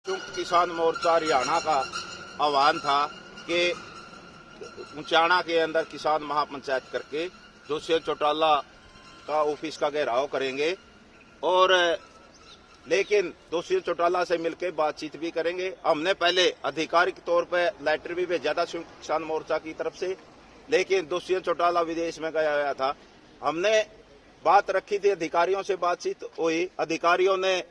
संयुक्त किसान मोर्चा हरियाणा का आह्वान था कि उचाना के अंदर किसान महापंचायत करके जोशी चौटाला का ऑफिस का घेराव करेंगे और लेकिन जोशी चौटाला से मिलकर बातचीत भी करेंगे। हमने पहले आधिकारिक तौर पर लेटर भी भेजा था संयुक्त किसान मोर्चा की तरफ से, लेकिन जोशी चौटाला विदेश में गया हुआ था। हमने बात रखी थी, अधिकारियों से बातचीत हुई, अधिकारियों ने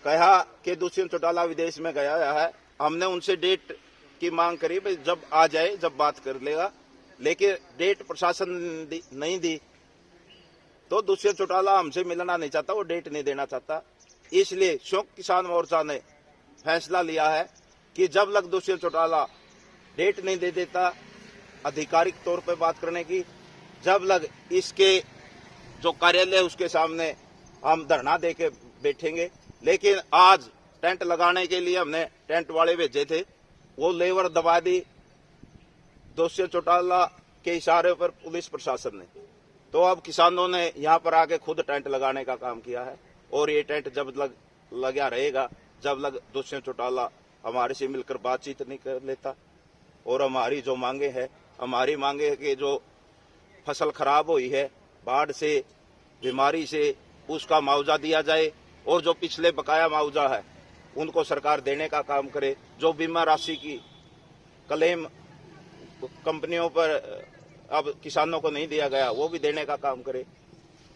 कहा कि दुष्यंत चौटाला विदेश में गया है। हमने उनसे डेट की मांग करी, भाई जब आ जाए जब बात कर लेगा, लेकिन डेट प्रशासन नहीं दी। तो दुष्यंत चौटाला हमसे मिलना नहीं चाहता, वो डेट नहीं देना चाहता। इसलिए संयुक्त किसान मोर्चा ने फैसला लिया है कि जब लग दुष्यंत चौटाला डेट नहीं दे देता आधिकारिक तौर पर बात करने की, जब लग इसके जो कार्यालय उसके सामने हम धरना दे के बैठेंगे। लेकिन आज टेंट लगाने के लिए हमने टेंट वाले भेजे थे, वो लेबर दबा दी दुष्यंत चौटाला के इशारे पर पुलिस प्रशासन ने। तो अब किसानों ने यहाँ पर आके खुद टेंट लगाने का काम किया है और ये टेंट जब लगा रहेगा जब लग दुष्यंत चौटाला हमारे से मिलकर बातचीत नहीं कर लेता। और हमारी जो मांगे है, हमारी मांगे है कि जो फसल खराब हुई है बाढ़ से, बीमारी से, उसका मुआवजा दिया जाए और जो पिछले बकाया मुआवजा है उनको सरकार देने का काम करे। जो बीमा राशि की क्लेम कंपनियों पर अब किसानों को नहीं दिया गया वो भी देने का काम करे,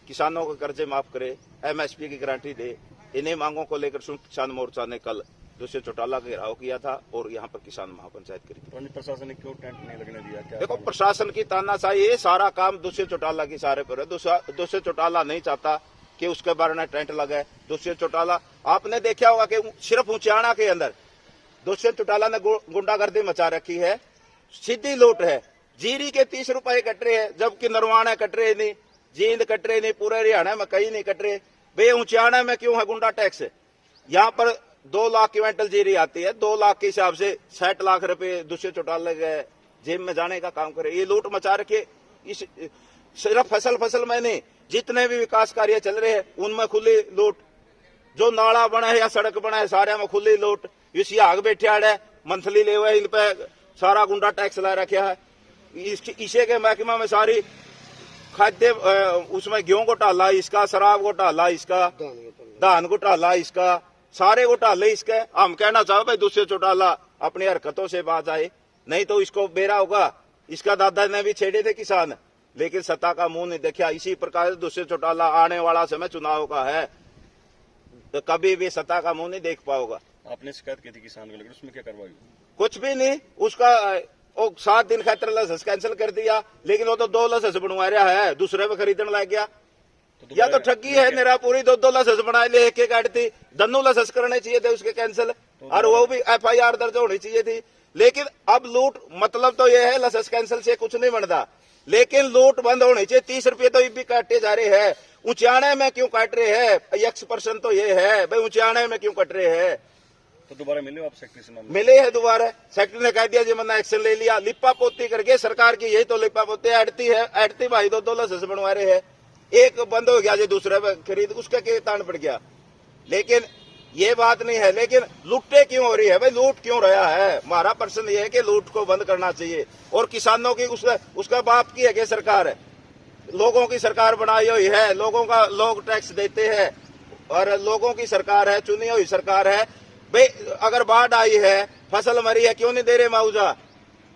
किसानों के कर्जे माफ करे, एमएसपी की गारंटी दे। इन्हीं मांगों को लेकर संयुक्त किसान मोर्चा ने कल दुष्यंत चौटाला का घेराव किया था और यहाँ पर किसान महापंचायत करी थी। प्रशासन ने क्यों टेंट नहीं लगने दिया? क्या देखो, प्रशासन की तानाशाही है, सारा काम दुष्यंत चौटाला की सारे पर है। दुष्यंत चौटाला नहीं चाहता कि उसके बारे में टेंट लगे। दुष्यंत चौटाला आपने देखा होगा कि सिर्फ उचाना के अंदर दुष्यंत चौटाला ने गुंडागर्दी मचा रखी है, सीधी लूट है। जीरी के 30 रुपए कट रहे हैं जबकि नरवाना कट रहे नहीं, जींद कट रहे नहीं, पूरे हरियाणा में कहीं नहीं कट रहे। बे उचाना में क्यों है गुंडा टैक्स? यहाँ पर 2 लाख क्विंटल जीरी आती है, 2 लाख के हिसाब से 60 लाख रुपए दुष्यंत चौटाला के जेब में जाने का काम करे। ये लूट मचा रखे। इस सिर्फ फसल में नहीं, जितने भी विकास कार्य चल रहे हैं उनमें खुली लूट। जो नाला बना है या सड़क बना है सारे में खुली लूट। इसी आग बैठे है, मंथली ले हुए इन पे सारा गुंडा टैक्स ला रखा है। इसे के महकमा में सारी खाद्य उसमें गेहूं घोटाला इसका, शराब घोटाला इसका, धान घोटाला इसका, सारे घोटाले इसके। हम कहना चाहो भाई दुष्यंत चौटाला अपनी हरकतों से बाज आए, नहीं तो इसको बेरा होगा। इसका दादा ने भी छेड़े थे किसान, लेकिन सत्ता का मुंह नहीं देखा। इसी प्रकार दुष्यंत चौटाला आने वाला समय चुनाव का है, तो कभी भी सत्ता का मुंह नहीं देख पाओगा। आपने शिकायत की थी किसान को लेकर, उसमें क्या कार्रवाई हुई? कुछ भी नहीं। उसका 7 दिन खातर लाइसेंस कैंसिल कर दिया, लेकिन वो तो 2 लाइसेंस बनवा रहा है, दूसरे पे खरीदने लग गया। या तो ठगी है निरा पूरी। 2 लाइसेंस बना ले, एक गाड़ी थी, दोनों लाइसेंस करने चाहिए थे उसके कैंसिल, और वो भी FIR दर्ज होनी चाहिए थी। लेकिन अब लूट मतलब तो ये है, लाइसेंस कैंसिल से कुछ नहीं बनता, लेकिन लूट बंद होनी चाहिए। 30 रुपये तो भी काटे जा रहे हैं। उचाने में क्यों काट रहे हैं? X% तो ये है भाई, उचाने में क्यों कट रहे हैं? तो दोबारा मिले आप सेक्रेटरी से? मिले है दोबारा, सेक्रेटरी ने कह दिया जी मैंने एक्शन ले लिया। लिपा पोती करके सरकार की यही तो लिपा पोती अड़ती है। अड़ती भाई 2 लाइसेंस बनवा रहे हैं, एक बंद हो गया जी, दूसरे पे खरीद उसका के तान पड़ गया। लेकिन ये बात नहीं है। लेकिन लूटे क्यों हो रही है भाई? लूट क्यों रहा है? हमारा प्रश्न ये है कि लूट को बंद करना चाहिए। और किसानों की उसका बाप की है कि सरकार है, लोगों की सरकार बनाई हुई है, लोग टैक्स देते हैं और लोगों की सरकार है, चुनी हुई सरकार है। भाई अगर बाढ़ आई है, फसल मरी है, क्यों नहीं दे रहे मुआवजा?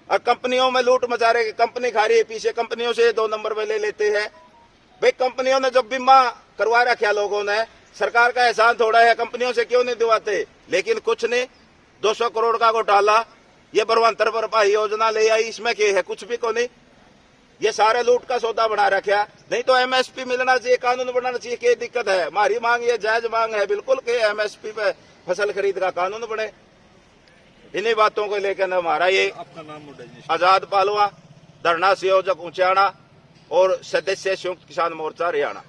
और कंपनियों में लूट मचा रहे, कंपनी खा रही है पीछे, कंपनियों से 2 नंबर में ले लेते हैं। भाई कंपनियों ने जब बीमा करवा रखा लोगों ने, सरकार का एहसान थोड़ा है, कंपनियों से क्यों नहीं दिवाते? लेकिन कुछ नहीं। 200 करोड़ का घोटाला, ये बरवंतर भरपाई योजना ले आई, इसमें क्या है? कुछ भी को नहीं। ये सारे लूट का सौदा बना रखा। नहीं तो MSP मिलना चाहिए, कानून बनाना चाहिए। क्या दिक्कत है? हमारी मांग ये जायज मांग है बिल्कुल कि MSP पे फसल खरीद का कानून बने। इन्हीं बातों को लेकर हमारा ये आपका नाम? आजाद पालवा, धरना संयोजक उचाना और सदस्य संयुक्त किसान मोर्चा हरियाणा।